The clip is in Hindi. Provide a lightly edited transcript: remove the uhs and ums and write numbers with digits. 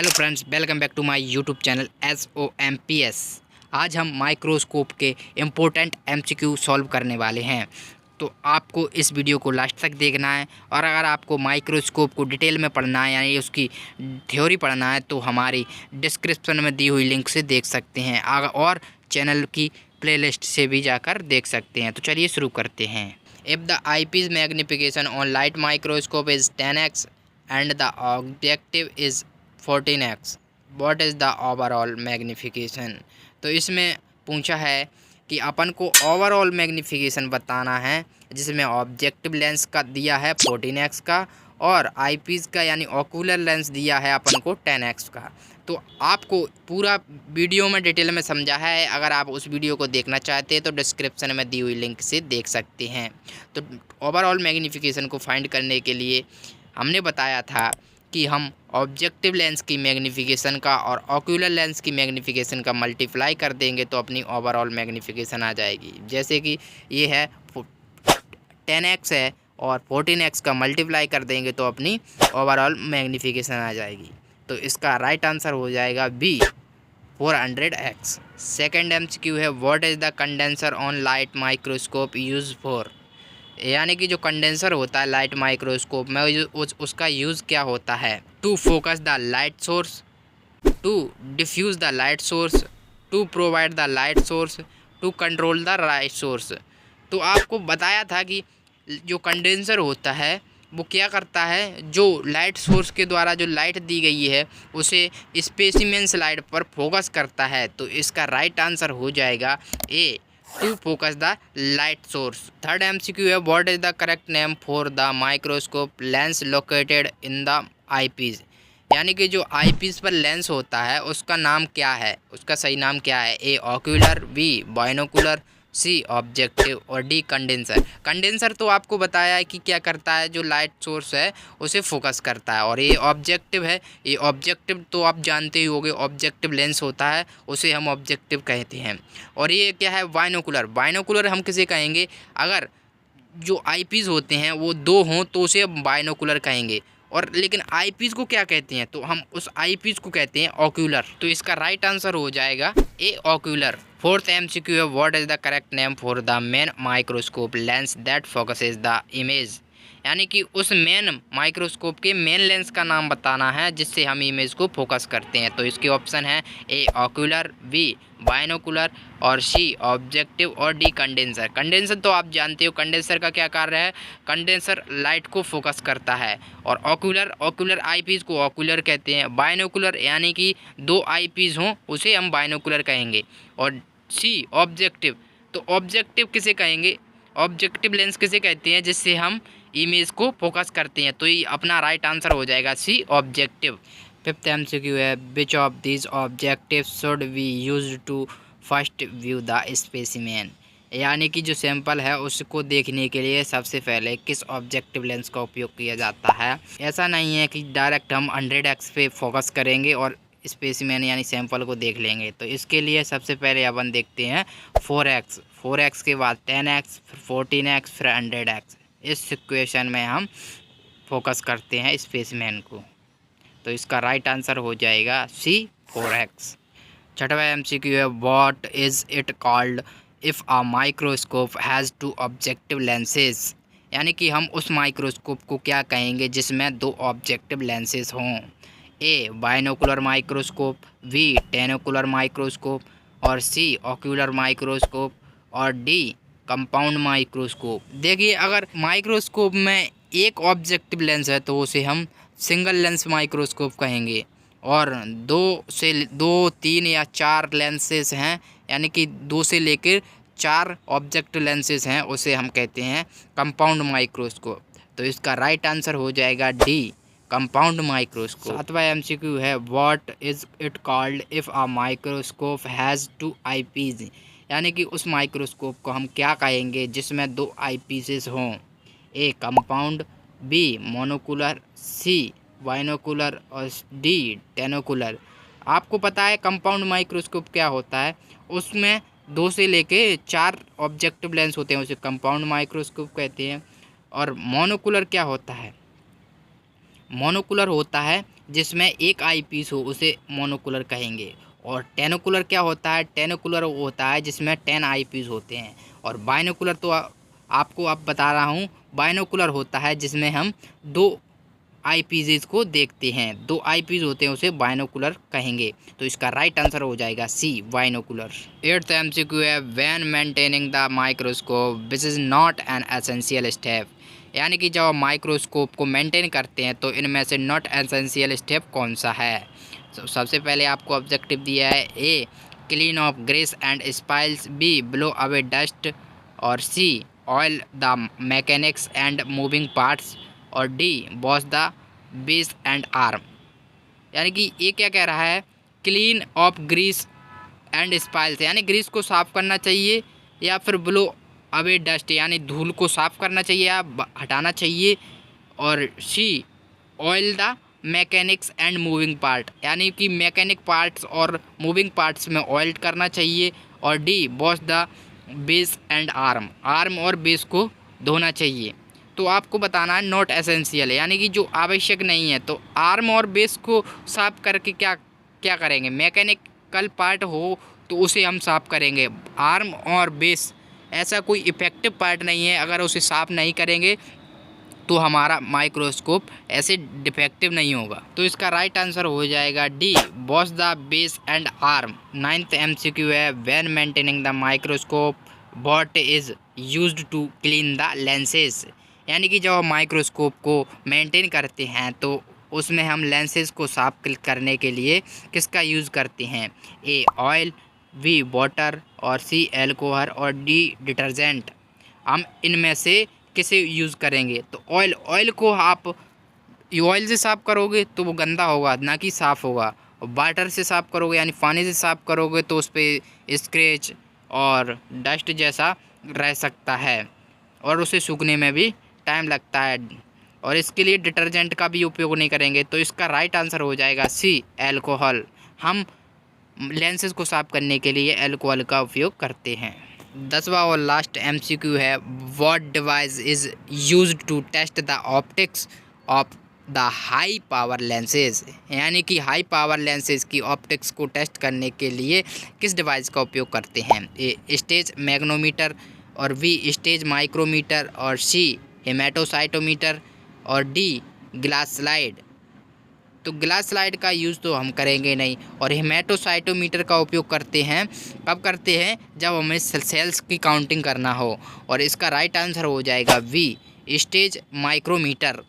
Hello friends, welcome back to my YouTube channel SOMPS। आज हम माइक्रोस्कोप के इम्पोर्टेंट MCQ सॉल्व करने वाले हैं। तो आपको इस वीडियो को लास्ट तक देखना है, और अगर आपको माइक्रोस्कोप को डिटेल में पढ़ना है यानी उसकी थ्योरी पढ़ना है तो हमारी डिस्क्रिप्शन में दी हुई लिंक से देख सकते हैं, और चैनल की प्लेलिस्ट से भी जाकर देख सकते हैं। तो चलिए शुरू करते हैं। If the eyepiece magnification on light microscope is 10x and the objective is 14x, what is the overall magnification। तो इसमें पूछा है कि अपन को ओवरऑल मैग्निफिकेशन बताना है, जिसमें ऑब्जेक्टिव लेंस का दिया है 14x का और आईपीस का यानी ओकुलर लेंस दिया है अपन को 10x का। तो आपको पूरा वीडियो में डिटेल में समझा है। अगर आप उस वीडियो को देखना चाहते हैं तो डिस्क्रिप्शन में दी हुई लिंक से देख सकते हैं। तो ओवरऑल मैग्निफिकेशन को फाइंड करने के लिए हमने बताया था कि हम ऑब्जेक्टिव लेंस की मैग्निफिकेशन का और ऑक्यूलर लेंस की मैग्निफिकेशन का मल्टीप्लाई कर देंगे तो अपनी ओवरऑल मैग्निफिकेशन आ जाएगी। जैसे कि ये है 10x है और 14x का मल्टीप्लाई कर देंगे तो अपनी ओवरऑल मैग्निफिकेशन आ जाएगी। तो इसका राइट आंसर हो जाएगा बी 400x। सेकेंड MCQ है, what is the condenser on light microscope use for. यानी कि जो कंडेंसर होता है लाइट माइक्रोस्कोप में उसका यूज़ क्या होता है। To focus the light source, to diffuse the light source, to provide the light source, to control the light source. तो आपको बताया था कि जो कंडेंसर होता है वो क्या करता है, जो लाइट सोर्स के द्वारा जो लाइट दी गई है उसे स्पेसिमेन स्लाइड पर फोकस करता है। तो इसका राइट आंसर हो जाएगा A, to focus the light source. Third MCQ है, what is the correct name for the microscope lens located in the eyepiece. यानी कि जो आईपीस पर लेंस होता है उसका नाम क्या है, उसका सही नाम क्या है। ए ऑक्यूलर, बी बाइनोकुलर, सी ऑब्जेक्टिव और डी कंडेंसर। कंडेंसर तो आपको बताया है कि क्या करता है, जो लाइट सोर्स है उसे फोकस करता है। और ये ऑब्जेक्टिव है, ये ऑब्जेक्टिव तो आप जानते ही होंगे, ऑब्जेक्टिव लेंस होता है उसे हम ऑब्जेक्टिव कहते हैं। और ये क्या है, बाइनोकुलर। बाइनोकुलर हम किसे कहेंगे, अगर जो आईपीस होते हैं वो दो हों तो उसे बाइनोकुलर कहेंगे। और लेकिन आईपीस को क्या कहते हैं, तो हम उस आईपीस को कहते हैं ऑक्यूलर। तो इसका राइट आंसर हो जाएगा ए ऑक्यूलर। फोर्थ MCQ है, what is the correct name for the main microscope lens that focuses the image. यानी कि उस मेन माइक्रोस्कोप के मेन लेंस का नाम बताना है जिससे हम इमेज को फोकस करते हैं। तो इसके ऑप्शन है ए ऑक्यूलर, बी बाइनोकुलर और सी ऑब्जेक्टिव और डी कंडेंसर। कंडेंसर तो आप जानते हो, कंडेंसर का क्या कार्य है, कंडेंसर लाइट को फोकस करता है। और ऑक्यूलर आईपीस को ऑक्यूलर कहते हैं। बाइनोकुलर यानी कि दो आईपीस हों उसे हम बाइनोकुलर कहेंगे। और सी ऑब्जेक्टिव, तो ऑब्जेक्टिव किसे कहेंगे, ऑब्जेक्टिव लेंस किसे कहते हैं जिससे हम इमेज को फोकस करते हैं। तो ये अपना राइट आंसर हो जाएगा सी ऑब्जेक्टिव। फिफ्थ MCQ है, which of these objective should we use to first view the specimen. यानी कि जो सैंपल है उसको देखने के लिए सबसे पहले किस ऑब्जेक्टिव लेंस का उपयोग किया जाता है। ऐसा नहीं है कि डायरेक्ट हम 100x पे फोकस करेंगे और स्पेसिमेन यानी सैंपल को देख लेंगे। तो इसके लिए सबसे पहले अपन देखते हैं 4x के बाद 10x, फिर 14x, फिर 100x। इस सिचुएशन में हम फोकस करते हैं स्पेसिमेन को। तो इसका राइट आंसर हो जाएगा सी 4x। छठवा MCQ है, what is it called if a microscope has two objective lenses. यानी कि हम उस माइक्रोस्कोप को क्या कहेंगे जिसमें दो ऑब्जेक्टिव लेंसेज हों। ए बाइनोकुलर माइक्रोस्कोप, बी टेनोकुलर माइक्रोस्कोप और सी ऑक्यूलर माइक्रोस्कोप और डी कंपाउंड माइक्रोस्कोप। देखिए, अगर माइक्रोस्कोप में एक ऑब्जेक्टिव लेंस है तो उसे हम सिंगल लेंस माइक्रोस्कोप कहेंगे। और दो, तीन या चार लेंसेज हैं, यानी कि 2 से लेकर 4 ऑब्जेक्टिव लेंसेज हैं, उसे हम कहते हैं कंपाउंड माइक्रोस्कोप। तो इसका राइट आंसर हो जाएगा डी कंपाउंड माइक्रोस्कोप। सातवां MCQ है, what is it called if a microscope has 2 eyepiece. यानी कि उस माइक्रोस्कोप को हम क्या कहेंगे जिसमें 2 आईपीसेस हों। A compound, B monocular, C binocular और डी टेनोकुलर। आपको पता है कंपाउंड माइक्रोस्कोप क्या होता है, उसमें 2 से लेके 4 ऑब्जेक्टिव लेंस होते हैं, उसे कंपाउंड माइक्रोस्कोप कहते हैं। और मोनोकुलर क्या होता है, मोनोकुलर होता है जिसमें एक आई पीस हो उसे मोनोकुलर कहेंगे। और टेनोकुलर क्या होता है? टेनोकुलर वो होता है जिसमें 10 आई पीस होते हैं। और बाइनोकुलर तो आपको अब बता रहा हूँ, बाइनोकुलर होता है जिसमें हम 2 आई पीसेस को देखते हैं, 2 आई पीस होते हैं, उसे बाइनोकुलर कहेंगे। तो इसका राइट आंसर हो जाएगा सी, बाइनोकुलर। 8th MCQ है, when maintaining the microscope which is not an essential step. यानी कि जब माइक्रोस्कोप को मेंटेन करते हैं तो इनमें से नॉट एसेंशियल स्टेप कौन सा है? तो सबसे पहले आपको ऑब्जेक्टिव दिया है, A clean off grease and spills, B blow away dust, और C oil the mechanics and moving parts, और D wash the base and arm. यानी कि ये क्या कह रहा है? Clean off grease and spills, यानी ग्रीस को साफ़ करना चाहिए, या फिर ब्लो अवे डस्ट यानी धूल को साफ़ करना चाहिए या हटाना चाहिए, और C oil the mechanics and moving part, यानी कि मैकेनिक पार्ट्स और मूविंग पार्ट्स में ऑयल करना चाहिए, और D wash the base and arm, arm और बेस को धोना चाहिए। तो आपको बताना है नॉट एसेंशियल, यानी कि जो आवश्यक नहीं है। तो आर्म और बेस को साफ़ करके क्या क्या करेंगे? मैकेनिकल पार्ट हो तो उसे हम साफ़ करेंगे। आर्म और बेस ऐसा कोई इफ़ेक्टिव पार्ट नहीं है, अगर उसे साफ़ नहीं करेंगे तो हमारा माइक्रोस्कोप ऐसे डिफेक्टिव नहीं होगा। तो इसका राइट आंसर हो जाएगा D, wash the base and arm. 9th MCQ है, when maintaining the microscope what is used to clean the lenses. यानी कि जब हम माइक्रोस्कोप को मेंटेन करते हैं तो उसमें हम लेंसेज को साफ करने के लिए किसका यूज़ करते हैं? ए ऑयल, बी वाटर, और सी एल्कोहल, और डी डिटर्जेंट। हम इनमें से किसे यूज़ करेंगे? तो ऑयल, ऑयल को आप ऑयल से साफ़ करोगे तो वो गंदा होगा, ना कि साफ़ होगा। और वाटर से साफ़ करोगे यानी पानी से साफ़ करोगे तो उस पर स्क्रैच और डस्ट जैसा रह सकता है, और उसे सूखने में भी टाइम लगता है, और इसके लिए डिटर्जेंट का भी उपयोग नहीं करेंगे। तो इसका राइट आंसर हो जाएगा सी, एल्कोहल। हम लेंसेज को साफ़ करने के लिए एल्कोहल का उपयोग करते हैं। 10वां और लास्ट MCQ है, what device is used to test the optics of the high power lenses. यानी कि हाई पावर लेंसेज की ऑप्टिक्स को टेस्ट करने के लिए किस डिवाइस का उपयोग करते हैं? ए स्टेज मैग्नोमीटर, और बी स्टेज माइक्रोमीटर, और सी हेमेटोसाइटोमीटर, और डी ग्लास स्लाइड। तो ग्लास स्लाइड का यूज़ तो हम करेंगे नहीं, और हेमेटोसाइटोमीटर का उपयोग करते हैं, कब करते हैं? जब हमें सेल्स की काउंटिंग करना हो। और इसका राइट आंसर हो जाएगा वी, स्टेज माइक्रोमीटर।